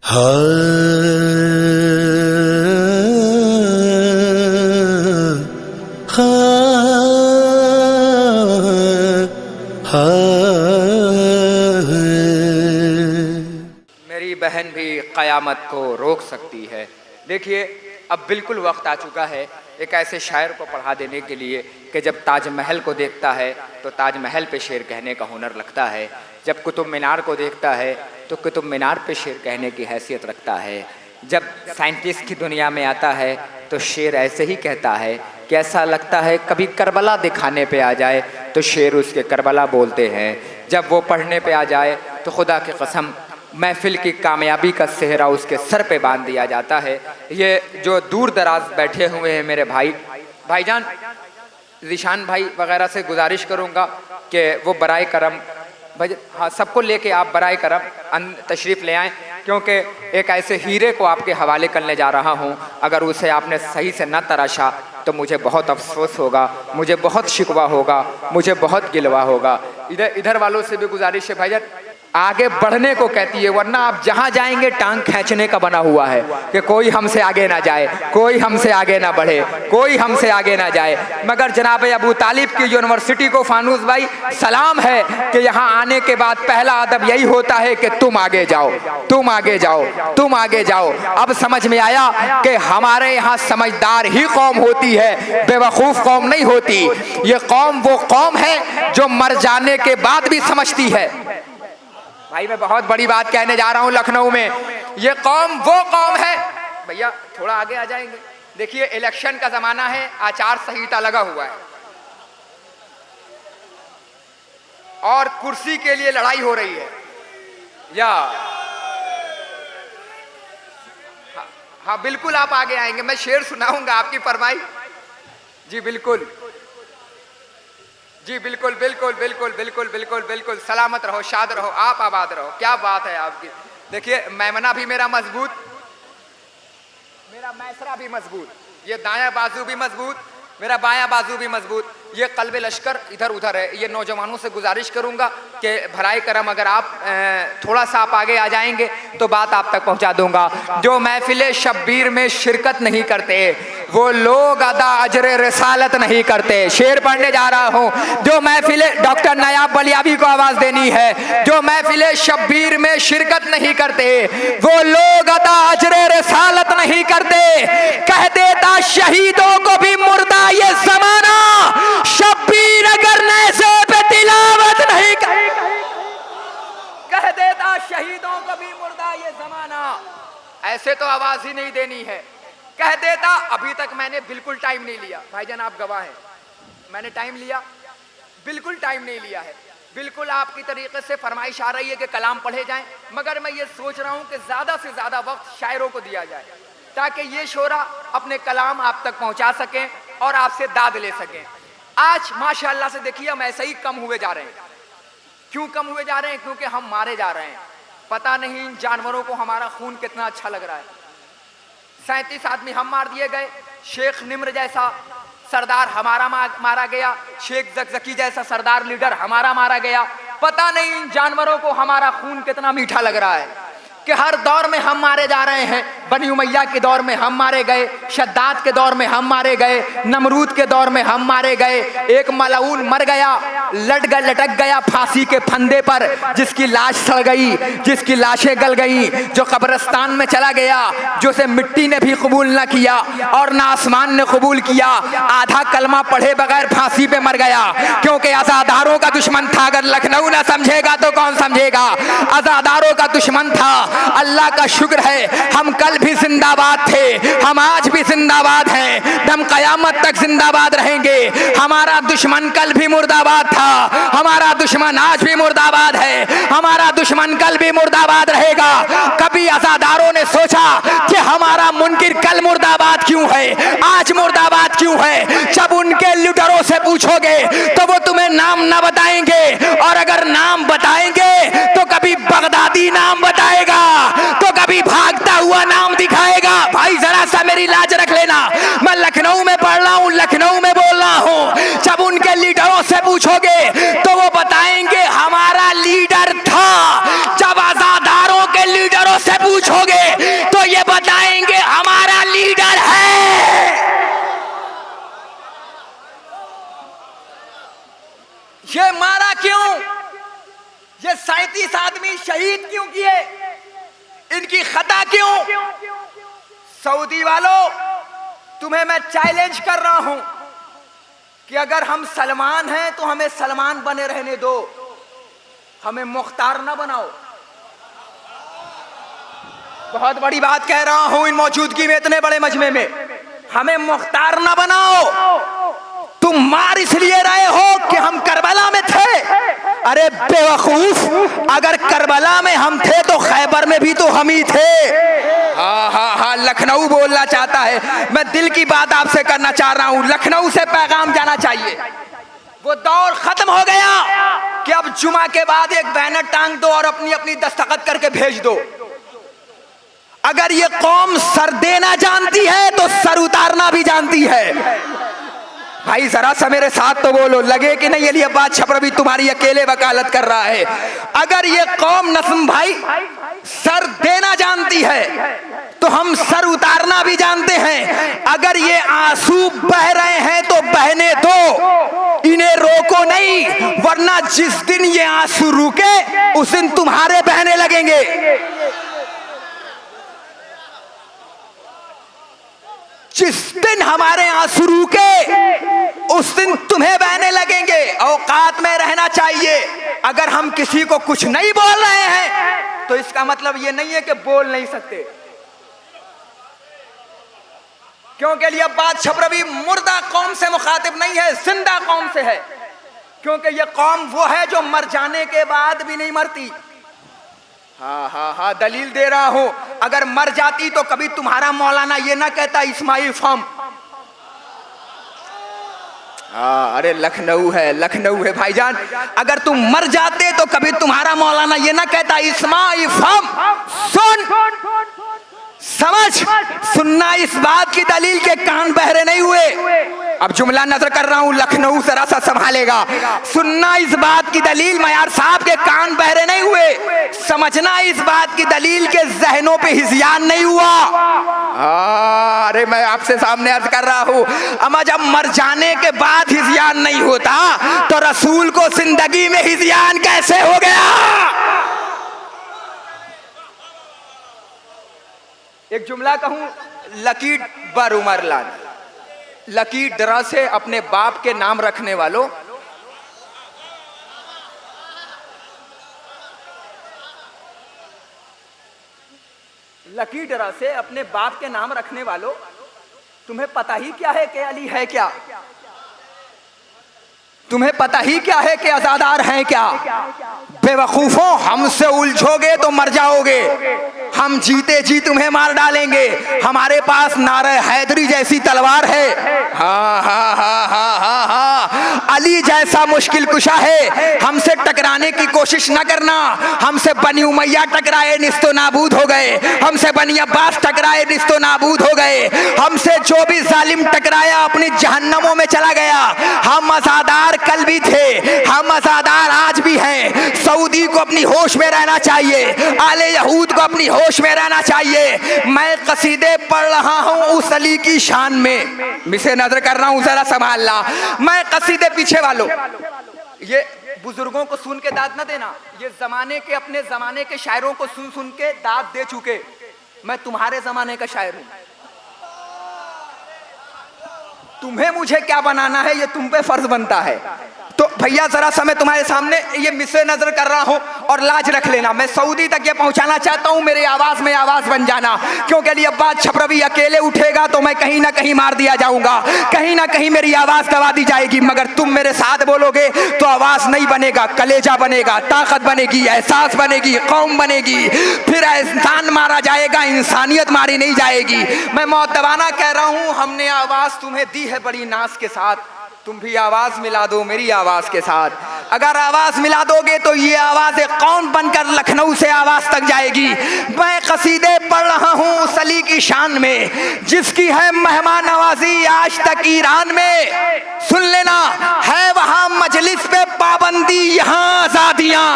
मेरी बहन भी क़यामत को रोक सकती है। देखिए, अब बिल्कुल वक्त आ चुका है एक ऐसे शायर को पढ़ा देने के लिए कि जब ताजमहल को देखता है तो ताजमहल पे शेर कहने का हुनर लगता है, जब कुतुब मीनार को देखता है तो कुतुब मीनार पे शेर कहने की हैसियत रखता है, जब साइंटिस्ट की दुनिया में आता है तो शेर ऐसे ही कहता है कि ऐसा लगता है कभी करबला दिखाने पे आ जाए तो शेर उसके करबला बोलते हैं, जब वो पढ़ने पे आ जाए तो खुदा की कसम महफिल की कामयाबी का सेहरा उसके सर पे बांध दिया जाता है। ये जो दूर दराज बैठे हुए हैं मेरे भाईजान ज़ीशान भाई वगैरह से गुजारिश करूँगा कि वो बराए करम भाई, हाँ, सबको लेके आप बराए करम तशरीफ़ ले आएँ, क्योंकि एक ऐसे हीरे को आपके हवाले करने जा रहा हूँ, अगर उसे आपने सही से न तराशा तो मुझे बहुत अफसोस होगा, मुझे बहुत शिकवा होगा, मुझे बहुत गिलवा होगा। इधर वालों से भी गुजारिश है भाईजान, आगे बढ़ने को कहती है, वरना आप जहाँ जाएंगे टांग खींचने का बना हुआ है कि कोई हमसे आगे ना जाए, कोई हमसे आगे ना बढ़े, कोई हमसे आगे ना जाए। मगर जनाब अबू तालिब की यूनिवर्सिटी को फानूस भाई सलाम है कि यहाँ आने के बाद पहला अदब यही होता है कि तुम आगे जाओ, तुम आगे जाओ, तुम आगे जाओ। अब समझ में आया कि हमारे यहाँ समझदार ही कौम होती है, बेवकूफ़ कौम नहीं होती। ये कौम वो कौम है जो मर जाने के बाद भी समझती है। भाई मैं बहुत बड़ी बात कहने जा रहा हूं लखनऊ में, ये कौम वो कौम है। भैया थोड़ा आगे आ जाएंगे। देखिए इलेक्शन का जमाना है, आचार संहिता लगा हुआ है और कुर्सी के लिए लड़ाई हो रही है या हाँ बिल्कुल आप आगे आएंगे, मैं शेर सुनाऊंगा आपकी फरमाई। जी बिल्कुल, जी बिल्कुल बिल्कुल बिल्कुल बिल्कुल बिल्कुल बिल्कुल, सलामत रहो, शाद रहो, आप आबाद रहो। क्या बात है आपकी। देखिए मैमना भी मेरा मजबूत, मेरा मैसरा भी मजबूत, ये दायां बाजू भी मजबूत, मेरा बायां बाजू भी मजबूत, ये कल्बे लश्कर इधर उधर है। ये नौजवानों से गुजारिश करूंगा कि भराए करम अगर आप थोड़ा सा आप आगे आ जाएंगे तो बात आप तक पहुंचा दूंगा। जो महफिले शब्बीर में शिरकत नहीं करते वो लोग अदा अजरे रिसालत नहीं करते। शेर पढ़ने जा रहा हूँ। जो महफिले, डॉक्टर नायाब बलियाबी को आवाज देनी है, जो महफिले शब्बीर में शिरकत नहीं करते वो लोग अदा अजरे रिसालत नहीं करते। कह देता शहीदों को भी मुर्दा ये जमाना, शब्बीर अगर नैसे पे तिलावत नहीं कह देता शहीदों को भी मुर्दा ये जमाना। ऐसे तो आवाज ही नहीं देनी है, कह देता। अभी तक मैंने बिल्कुल टाइम नहीं लिया, भाईजान आप गवाह हैं, मैंने टाइम लिया बिल्कुल टाइम नहीं लिया है। बिल्कुल आपकी तरीके से फरमाइश आ रही है कि कलाम पढ़े जाएं, मगर मैं ये सोच रहा हूं कि ज्यादा से ज्यादा वक्त शायरों को दिया जाए ताकि ये शोरा अपने कलाम आप तक पहुंचा सकें और आपसे दाद ले सकें। आज माशाअल्लाह से देखिए हम ऐसे ही कम हुए जा रहे हैं। क्यों कम हुए जा रहे हैं? क्योंकि हम मारे जा रहे हैं। पता नहीं इन जानवरों को हमारा खून कितना अच्छा लग रहा है। 37 आदमी हम मार दिए गए, शेख निम्र जैसा सरदार हमारा मारा गया, शेख जकजकी जैसा सरदार लीडर हमारा मारा गया। पता नहीं इन जानवरों को हमारा खून कितना मीठा लग रहा है कि हर दौर में हम मारे जा रहे हैं। बनी उमैया के दौर में हम मारे गए, शद्दाद के दौर में हम मारे गए, नमरूद के दौर में हम मारे गए। एक मलऊन मर गया, लटक गया फांसी के फंदे पर, जिसकी लाश सड़ गई, जिसकी लाशें गल गई, जो कब्रिस्तान में चला गया, जो से मिट्टी ने भी कबूल न किया और ना आसमान ने कबूल किया। आधा कलमा पढ़े बगैर फांसी पे मर गया क्योंकि आजादारों का दुश्मन था। अगर लखनऊ ना समझेगा तो कौन समझेगा? आजादारों का दुश्मन था। अल्लाह का शुक्र है हम कल भी जिंदाबाद थे, हम आज भी जिंदाबाद हैं, हम कयामत तक जिंदाबाद रहेंगे। हमारा दुश्मन कल भी मुर्दाबाद था, हमारा दुश्मन आज भी मुर्दाबाद है, हमारा दुश्मन कल भी मुर्दाबाद रहेगा। कभी अज़ादारों ने सोचा कि हमारा मुनकिर कल मुर्दाबाद क्यों है, आज मुर्दाबाद क्यों है? जब उनके लीडरों से पूछोगे तो वो तुम्हें नाम ना बताएंगे, और अगर नाम बताएंगे तो कभी बगदादी नाम बताएगा तो कभी भागता हुआ नाम दिखाएगा। भाई जरा सा मेरी लाज रख लेना, मैं लखनऊ में पढ़ रहा हूँ, लखनऊ में बोल रहा हूँ। जब उनके लीडरों से पूछोगे तो वो बताएंगे हमारा लीडर था। जब आजादारों के लीडरों से से पूछोगे तो ये बताएंगे हमारा लीडर है। ये मारा क्यों? ये 37 आदमी शहीद क्यों किए? इनकी खता क्यों? सऊदी वालों, तुम्हें मैं चैलेंज कर रहा हूं कि अगर हम सलमान हैं तो हमें सलमान बने रहने दो, हमें मुख्तार ना बनाओ। बहुत बड़ी बात कह रहा हूं इन मौजूदगी में, इतने बड़े मजमे में, हमें मुख्तार ना बनाओ। तुम मार इसलिए रहे हो कि हम करबला में थे। अरे बेवकूफ, अगर करबला में हम थे तो खैबर में भी तो हम ही थे। हाँ, लखनऊ बोलना चाहता है। मैं दिल की बात आपसे करना चाह रहा हूं, लखनऊ से पैगाम जाना चाहिए। वो दौर खत्म हो गया कि अब जुमा के बाद एक बैनर टांग दो और अपनी अपनी दस्तखत करके भेज दो। अगर ये कौम सर देना जानती है तो सर उतारना भी जानती है। भाई जरा सा मेरे साथ तो बोलो, लगे कि नहीं ये बात छपरवी तुम्हारी अकेले वकालत कर रहा है। अगर ये कौम नस्म भाई सर देना जानती है तो हम सर उतारना भी जानते हैं। अगर ये आंसू बह रहे हैं तो बहने दो, इन्हें रोको नहीं, वरना जिस दिन ये आंसू रुके उस दिन तुम्हारे बहने लगेंगे। जिस दिन हमारे आंसू रुके उस दिन तुम्हें बहने लगेंगे। औकात में रहना चाहिए। अगर हम किसी को कुछ नहीं बोल रहे हैं तो इसका मतलब ये नहीं है कि बोल नहीं सकते, क्योंकि ये बात छपरवी मुर्दा कौम से मुखातिब नहीं है, जिंदा कौम से है। क्योंकि ये कौम वो है जो मर जाने के बाद भी नहीं मरती। हाँ, दलील दे रहा हूं। अगर मर जाती तो कभी तुम्हारा मौलाना ये ना कहता इस्माइल फम। अरे लखनऊ है भाईजान। अगर तुम मर जाते तो कभी तुम्हारा मौलाना ये ना कहता इस्माइल फम। सुन, समझ, सुनना इस बात की दलील के कान बहरे नहीं हुए। अब जुमला नजर कर रहा हूं, लखनऊ जरा सा संभालेगा। सुनना इस बात की दलील मयार साहब के कान बहरे नहीं हुए। समझना इस बात की दलील के जहनों पे हिज़यान नहीं हुआ। अरे मैं आपसे सामने अर्ज कर रहा हूं, अमा जब मर जाने के बाद हिज़यान नहीं होता तो रसूल को जिंदगी में हिज़यान कैसे हो गया? एक जुमला कहूं, लकी बर उमर लान, लकी डरा से अपने बाप के नाम रखने वालों, लकी डरा से अपने बाप के नाम रखने वालों, तुम्हें पता ही क्या है कि अली है क्या? तुम्हें पता ही क्या है कि अज़ादार हैं क्या? बेवकूफों, हमसे उलझोगे तो मर जाओगे। हम जीते जी तुम्हें मार डालेंगे। हमारे पास नारे हैदरी जैसी तलवार है। हाँ, अली जैसा मुश्किल कुशा है। हमसे टकराने की कोशिश न करना। हमसे बनी उमैया टकराए निस्तो नाबूद हो गए। हमसे बनी अब्बास टकराए निस्तो नाबूद हो गए। हमसे जो भी जालिम टकराया अपनी जहन्नमों में चला गया। हम अज़ादार कल भी थे, हम अज़ादार आज भी हैं। सऊदी को अपनी होश में रहना चाहिए, आले यहूद को अपनी होश में रहना चाहिए। मैं कसीदे पढ़ रहा हूं उस अली की शान में, मिसे नजर कर रहा हूं, जरा संभालना। मैं कसीदे पीछे वालों, ये बुजुर्गों को सुन के दाद न देना। ये जमाने के, अपने जमाने के शायरों को सुन सुन के दाद दे चुके। मैं तुम्हारे जमाने का शायर हूं। तुम्हें मुझे क्या बनाना है ये तुम पे फर्ज बनता है। तो भैया जरा सा मैं तुम्हारे सामने ये मिसे नजर कर रहा हूं और लाज रख लेना। मैं सऊदी तक ये पहुंचाना चाहता हूं, मेरी आवाज में आवाज बन जाना। क्योंकि ये बात छपरवी अकेले उठेगा तो मैं कहीं ना कहीं मार दिया जाऊंगा, कहीं ना कहीं मेरी आवाज दबा दी जाएगी। मगर तुम मेरे साथ बोलोगे तो आवाज नहीं बनेगा, कलेजा बनेगा, ताकत बनेगी, एहसास बनेगी, कौम बनेगी। फिर इंसान मारा जाएगा, इंसानियत मारी नहीं जाएगी। मैं मौतवाना कह रहा हूं, हमने आवाज तुम्हें दी है बड़ी नाज के साथ, तुम भी आवाज मिला दो मेरी आवाज के साथ। अगर आवाज मिला दोगे तो ये आवाज कौन बनकर लखनऊ से आवाज तक जाएगी। मैं कसीदे पढ़ रहा हूँ उस अली की शान में जिसकी है मेहमान नवाजी आज तक ईरान में। सुन लेना, है वहां मजलिस पे पाबंदी, यहाँ आजादियां।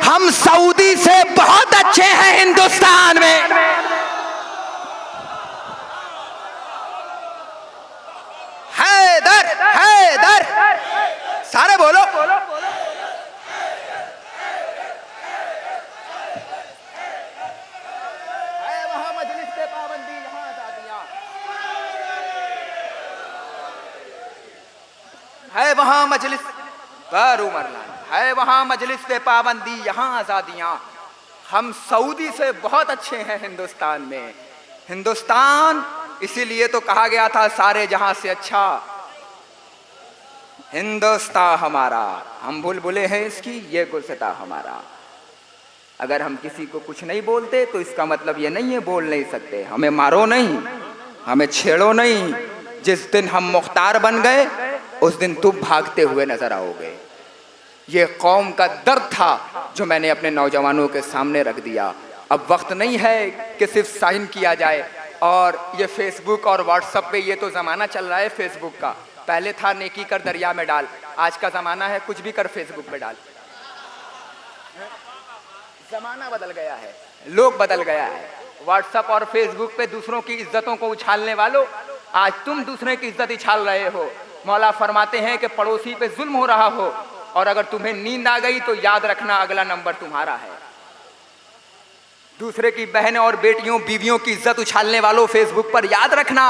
हम सऊदी से बहुत अच्छे हैं हिंदुस्तान में। वहाँ मजलिस पर उमरलान, है वहाँ मजलिस पे पाबंदी, यहाँ आज़ादियाँ। हम सऊदी से बहुत अच्छे हैं हिंदुस्तान में। हिंदुस्तान इसीलिए तो कहा गया था सारे जहां से अच्छा हिंदुस्तान हमारा। हम बुलबुलें हैं इसकी, ये गुलसिता हमारा। अगर हम किसी को कुछ नहीं बोलते तो इसका मतलब ये नहीं है बोल नहीं सकते। हमें मारो नहीं, हमें छेड़ो नहीं। जिस दिन हम मुख्तार बन गए उस दिन तुम भागते हुए नजर आओगे। ये कौम का दर्द था जो मैंने अपने नौजवानों के सामने रख दिया। अब वक्त नहीं है कि सिर्फ साइन किया जाए। और ये फेसबुक और व्हाट्सएप पे ये तो ज़माना चल रहा है फेसबुक का। पहले था नेकी कर दरिया में डाल, आज का ज़माना है कुछ भी कर फेसबुक पे डाल। ज़माना बदल गया है, लोग बदल गया है। व्हाट्सएप और फेसबुक पे दूसरों की इज्जतों को उछालने वालों, आज तुम दूसरे की इज्जत उछाल रहे हो। मौला फरमाते हैं कि पड़ोसी पे जुल्म हो रहा हो और अगर तुम्हें नींद आ गई तो याद रखना अगला नंबर तुम्हारा है। दूसरे की बहनें और बेटियों बीवियों की इज्जत उछालने वालों, फेसबुक पर याद रखना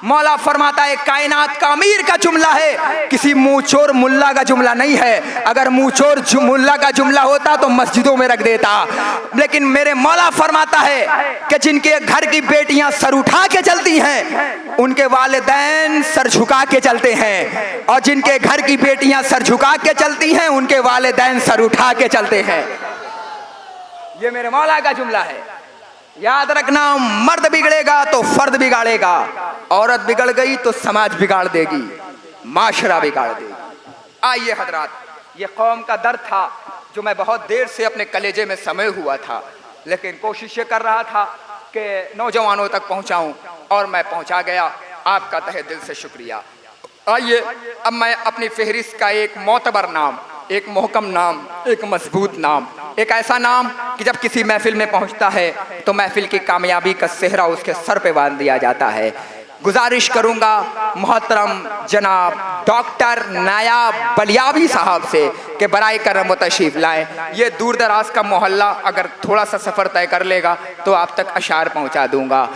मौला फरमाता है कायनात का अमीर का जुमला है, किसी मुंहचोर मुल्ला का जुमला नहीं है। अगर मुंहचोर मुल्ला का जुमला होता तो मस्जिदों में रख देता। लेकिन मेरे मौला फरमाता है कि जिनके घर की बेटियां सर उठा के चलती हैं उनके वालिदैन सर झुका के चलते हैं, और जिनके घर की बेटियां सर झुका के चलती हैं उनके वालिदैन सर उठा के चलते हैं। ये मेरे मौला का जुमला है। याद रखना, मर्द बिगड़ेगा तो फर्द बिगाड़ेगा, औरत बिगड़ गई तो समाज बिगाड़ देगी, माशरा बिगाड़ देगी। आइए हजरात, ये कौम का दर्द था जो मैं बहुत देर से अपने कलेजे में समय हुआ था, लेकिन कोशिश ये कर रहा था कि नौजवानों तक पहुंचाऊं और मैं पहुंचा गया। आपका तहे दिल से शुक्रिया। आइए अब मैं अपनी फहरिस्त का एक मोतबर नाम, एक मोहकम नाम, एक मजबूत नाम, एक ऐसा नाम कि जब किसी महफिल में पहुंचता है तो महफिल की कामयाबी का सेहरा उसके सर पे बांध दिया जाता है। गुजारिश करूंगा मोहतरम जनाब डॉक्टर नायाब बलियावी साहब से कि बराए करम व तशरीफ लाएं। ये दूर दराज का मोहल्ला अगर थोड़ा सा सफ़र तय कर लेगा तो आप तक अशार पहुंचा दूंगा।